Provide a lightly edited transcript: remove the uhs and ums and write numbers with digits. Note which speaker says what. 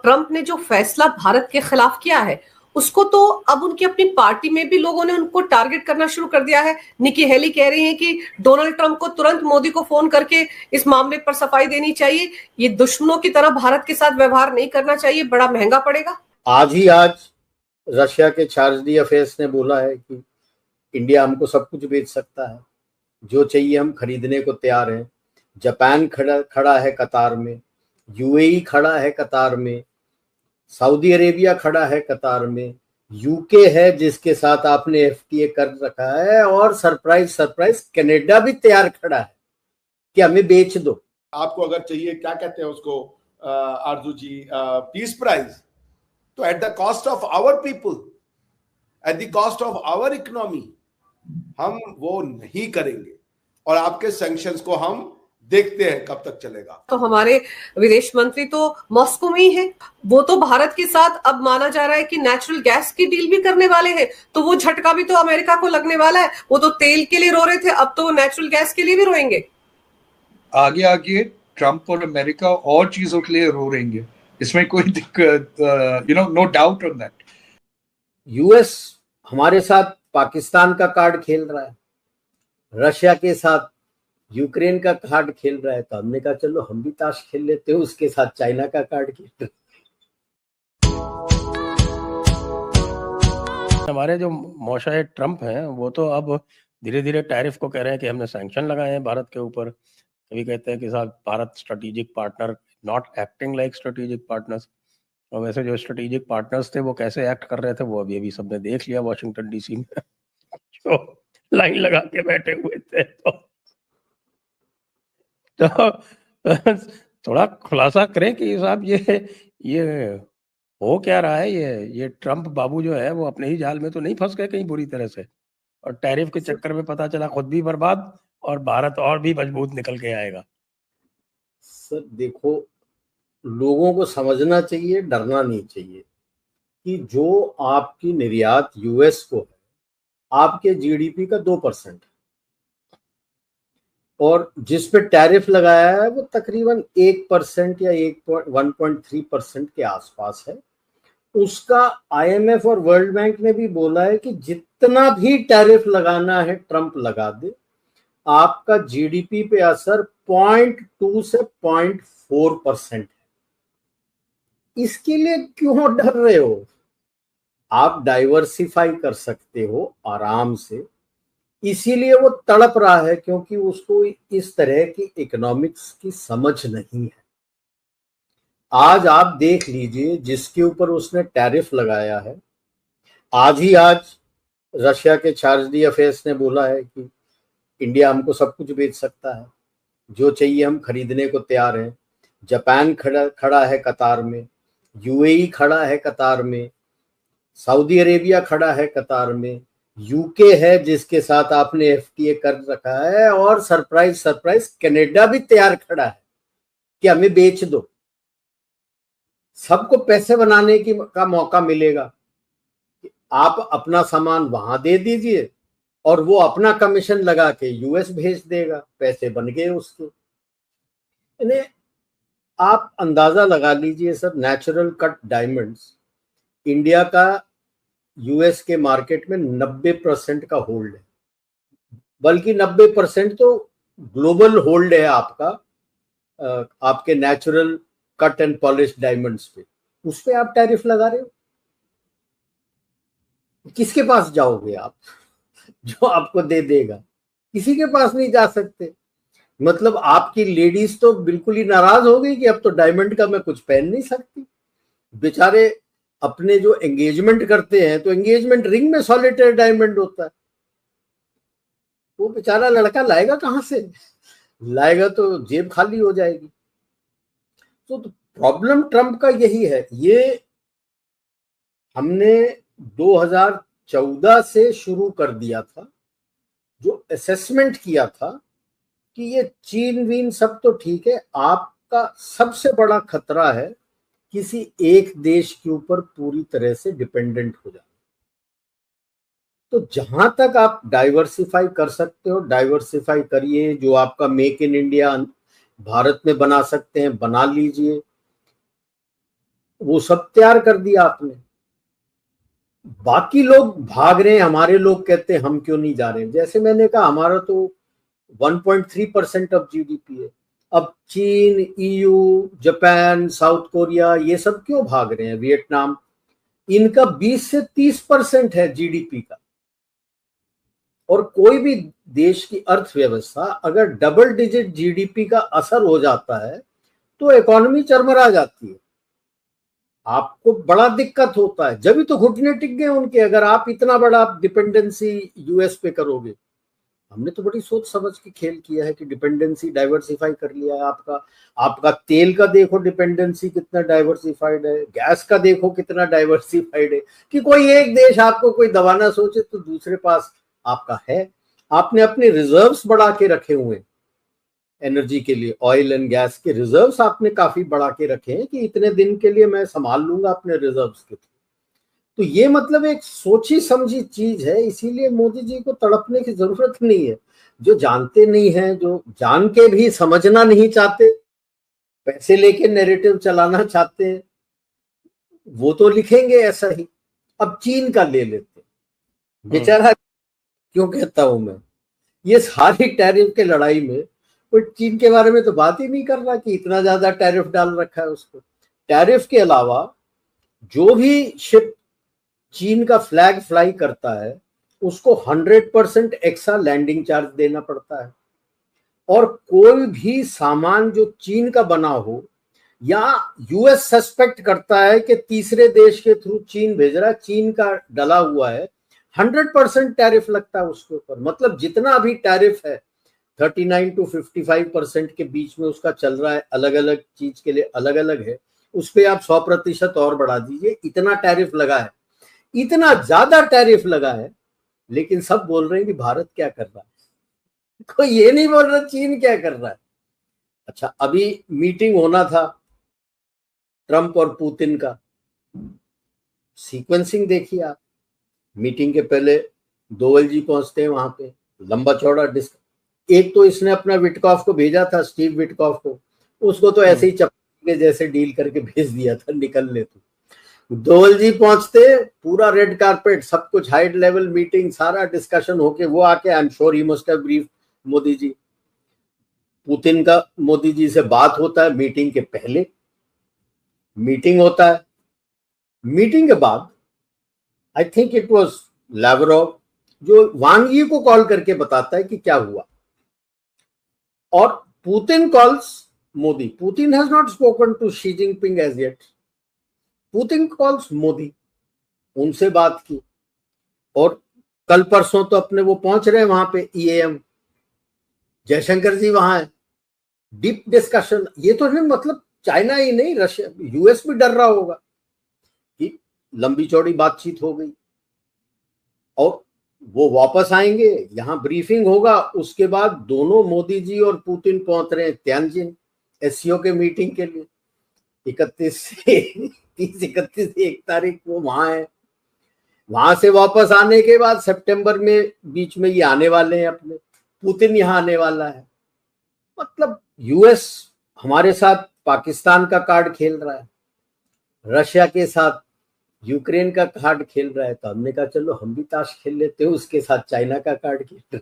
Speaker 1: Trump ने जो फैसला भारत के खिलाफ किया है उसको तो अब उनकी अपनी पार्टी में भी लोगों ने उनको टारगेट करना शुरू कर दिया है। निकी हेली कह रही हैं कि डोनाल्ड ट्रंप को तुरंत मोदी को फोन करके इस मामले पर सफाई देनी चाहिए, ये दुश्मनों की तरह भारत के साथ व्यवहार नहीं करना चाहिए, बड़ा महंगा पड़ेगा।
Speaker 2: आज रशिया के चार्ज दी अफेयर्स ने बोला है कि इंडिया हमको सब कुछ बेच सकता है, जो चाहिए हम खरीदने को तैयार हैं। जापान खड़ा है कतार में, यूएई खड़ा है कतार में, सऊदी अरेबिया खड़ा है कतार में, यूके है जिसके साथ आपने एफटीए कर रखा है, और सरप्राइज कनाडा भी तैयार खड़ा है कि हमें बेच दो।
Speaker 3: आपको अगर चाहिए, क्या कहते हैं उसको आरजू जी, पीस प्राइज, तो at the cost of our people, at the cost of our economy, हम वो नहीं करेंगे। और आपके सैंक्शंस को हम देखते हैं कब तक चलेगा।
Speaker 1: तो हमारे विदेश मंत्री तो मॉस्को में ही है, वो तो भारत के साथ अब माना जा रहा है कि नेचुरल गैस की डील भी करने वाले हैं, तो वो झटका भी तो अमेरिका को लगने वाला है। वो तो तेल के लिए रो रहे थे, अब तो वो नेचुरल गैस के लिए भी रोएंगे।
Speaker 4: आगे आगे ट्रंप और अमेरिका और चीजों के लिए रो रहेंगे, इसमें कोई दिक्कत, no doubt on that.
Speaker 2: US हमारे साथ पाकिस्तान का कार्ड खेल रहा है, रशिया के साथ यूक्रेन का कार्ड खेल रहा है, तो हमने कहा चलो हम भी ताश खेल लेते हैं उसके साथ, चाइना का कार्ड खेल रहे।
Speaker 5: हमारे जो मौशाए ट्रंप हैं वो तो अब धीरे धीरे टैरिफ को कह रहे हैं कि हमने सैंक्शन लगाए हैं भारत के ऊपर। कभी कहते हैं कि साहब Bharat strategic partner, not acting like strategic partners. और वैसे जो स्ट्रेटेजिक पार्टनर्स थे वो कैसे एक्ट कर रहे थे वो अभी सबने देख लिया वॉशिंगटन डीसी में जो लाइन लगा के बैठे हुए थे। तो थोड़ा खुलासा करें कि साहब ये हो क्या रहा है। ये ट्रंप बाबू जो है वो अपने ही जाल में तो नहीं फंस गए कहीं बुरी तरह से, और टैरिफ के चक्कर में पता चला खुद भी बर्बाद और भारत और भी मजबूत निकल के आएगा।
Speaker 2: सर देखो, लोगों को समझना चाहिए, डरना नहीं चाहिए कि जो आपकी निर्यात यूएस को है, आपके जीडीपी का 2%, और जिस पे टैरिफ लगाया है वो तकरीबन 1% या 1.3% के आसपास है। उसका आईएमएफ और वर्ल्ड बैंक ने भी बोला है कि जितना भी टैरिफ लगाना है ट्रंप लगा दे, आपका जीडीपी पे असर 0.2 से 0.4% है। इसके लिए क्यों डर रहे हो? आप डाइवर्सिफाई कर सकते हो आराम से। इसीलिए वो तड़प रहा है क्योंकि उसको इस तरह की इकोनॉमिक्स की समझ नहीं है। आज आप देख लीजिए जिसके ऊपर उसने टैरिफ लगाया है, आज रशिया के चार्ज दी अफेयर्स ने बोला है कि इंडिया हमको सब कुछ बेच सकता है, जो चाहिए हम खरीदने को तैयार हैं। जापान खड़ा है कतार में, यूएई खड़ा है कतार में, सऊदी अरेबिया खड़ा है कतार में, यूके है जिसके साथ आपने एफटीए कर रखा है, और सरप्राइज कनाडा भी तैयार खड़ा है कि हमें बेच दो। सबको पैसे बनाने का मौका मिलेगा। आप अपना सामान वहां दे दीजिए और वो अपना कमीशन लगा के यूएस भेज देगा, पैसे बन गए उसके। इन्हें आप अंदाजा लगा लीजिए sir, natural cut diamonds India का यूएस के मार्केट में 90% का होल्ड है, बल्कि 90% तो ग्लोबल होल्ड है आपका, आपके natural cut and polish diamonds पे। उस पे आप टैरिफ लगा रहे हो, किसके पास जाओगे आप जो आपको दे देगा? किसी के पास नहीं जा सकते। मतलब आपकी लेडीज तो बिल्कुल ही नाराज हो गई कि अब तो डायमंड का मैं कुछ पहन नहीं सकती। बेचारे अपने जो एंगेजमेंट करते हैं तो एंगेजमेंट रिंग में सॉलिटेयर डायमंड होता है, वो बेचारा लड़का लाएगा कहां से? लाएगा तो जेब खाली हो जाएगी। तो प्रॉब्लम ट्रंप का यही है। ये हमने 2014 से शुरू कर दिया था, जो असेसमेंट किया था कि ये चीन वीन सब तो ठीक है, आपका सबसे बड़ा खतरा है किसी एक देश के ऊपर पूरी तरह से डिपेंडेंट हो जाना। तो जहां तक आप डाइवर्सिफाई कर सकते हो डाइवर्सिफाई करिए। जो आपका मेक इन इंडिया भारत में बना सकते हैं बना लीजिए। वो सब तैयार कर दिया आपने। बाकी लोग भाग रहे हैं, हमारे लोग कहते हैं हम क्यों नहीं जा रहे हैं। जैसे मैंने कहा, हमारा तो 1.3% ऑफ जीडीपी है। अब चीन, ईयू, जापान, साउथ कोरिया, ये सब क्यों भाग रहे हैं, वियतनाम, इनका 20 से 30% है जीडीपी का। और कोई भी देश की अर्थव्यवस्था अगर डबल डिजिट जीडीपी का असर हो जाता है तो इकोनॉमी चरमरा जाती है, आपको बड़ा दिक्कत होता है। जब भी तो घुटने टिक गए उनके, अगर आप इतना बड़ा डिपेंडेंसी यूएस पे करोगे। हमने तो बड़ी सोच समझ के खेल किया है कि डिपेंडेंसी डाइवर्सिफाई कर लिया है। आपका तेल का देखो डिपेंडेंसी कितना डाइवर्सिफाइड है, गैस का देखो कितना डाइवर्सिफाइड है, कि कोई एक देश आपको कोई दबाना सोचे तो दूसरे पास आपका है। आपने अपने रिजर्व्स बढ़ा के रखे हुए हैं एनर्जी के लिए, ऑयल एंड गैस के रिजर्व्स आपने काफी बढ़ा के रखे हैं कि इतने दिन के लिए मैं संभाल लूंगा अपने रिजर्व्स के। तो ये मतलब एक सोची समझी चीज है, इसीलिए मोदी जी को तड़पने की जरूरत नहीं है। जो जानते नहीं है, जो जान के भी समझना नहीं चाहते, पैसे लेके नैरेटिव चलाना चाहते हैं, वो तो लिखेंगे ऐसा ही। अब चीन का ले लेते, बेचारा क्यों कहता हूं मैं, ये सारी टैरिफ के लड़ाई में कोई चीन के बारे में तो बात ही नहीं कर रहा कि इतना ज्यादा टैरिफ डाल रखा है उसको। टैरिफ के अलावा जो भी शिप चीन का फ्लैग फ्लाई करता है उसको 100% एक्स्ट्रा लैंडिंग चार्ज देना पड़ता है। और कोई भी सामान जो चीन का बना हो या यूएस सस्पेक्ट करता है कि तीसरे देश के थ्रू चीन भेज रहा है, चीन का डला हुआ है, 100% टैरिफ लगता है उसके ऊपर। मतलब जितना भी टैरिफ है 39 to 55% के बीच में उसका चल रहा है, अलग अलग चीज के लिए अलग अलग है, उस पर आप 100% और बढ़ा दीजिए, इतना टैरिफ लगा है, इतना ज्यादा टैरिफ लगा है। लेकिन सब बोल रहे हैं कि भारत क्या कर रहा है, कोई ये नहीं बोल रहा चीन क्या कर रहा है। अच्छा, अभी मीटिंग होना था ट्रंप और पुतिन का, सीक्वेंसिंग देखिए आप। मीटिंग के पहले डोवल जी पहुंचते हैं वहां पे, लंबा चौड़ा एक तो इसने अपना विटकॉफ को भेजा था, स्टीव विटकॉफ को, उसको तो ऐसे ही चपके जैसे डील करके भेज दिया था, निकल ले तू। डोवल जी पहुंचते, पूरा रेड कारपेट, सब कुछ हाई लेवल मीटिंग, सारा डिस्कशन होके वो आके, I am sure he must have brief Modi ji. Putin का मोदी जी से बात होता है मीटिंग के पहले, मीटिंग होता है, मीटिंग के बाद I think it was Lavrov जो वांग यी को कॉल करके बताता है कि क्या हुआ। और Putin calls Modi, Putin has not spoken to Xi Jinping as yet, Putin calls Modi, उनसे बात की। और कल परसों तो अपने वो पहुंच रहे हैं वहां पे, EAM जयशंकर जी वहां है, डीप डिस्कशन। ये तो नहीं मतलब चाइना ही नहीं, रशिया, यूएस भी डर रहा होगा कि लंबी चौड़ी बातचीत हो गई। और वो वापस आएंगे, यहां ब्रीफिंग होगा, उसके बाद दोनों मोदी जी और पुतिन पहुंच रहे हैं त्यानजिन SCO के मीटिंग के लिए। 31 से 31 1 तारीख को वहां है। वहां से वापस आने के बाद सितंबर में बीच में ये आने वाले हैं, अपने पुतिन यहां आने वाला है। मतलब यूएस हमारे साथ पाकिस्तान का कार्ड खेल रहा है, रशिया के साथ यूक्रेन का कार्ड खेल रहा है, तो हमने कहा चलो हम भी ताश खेल लेते हैं, उसके साथ चाइना का कार्ड खेल रहे हैं।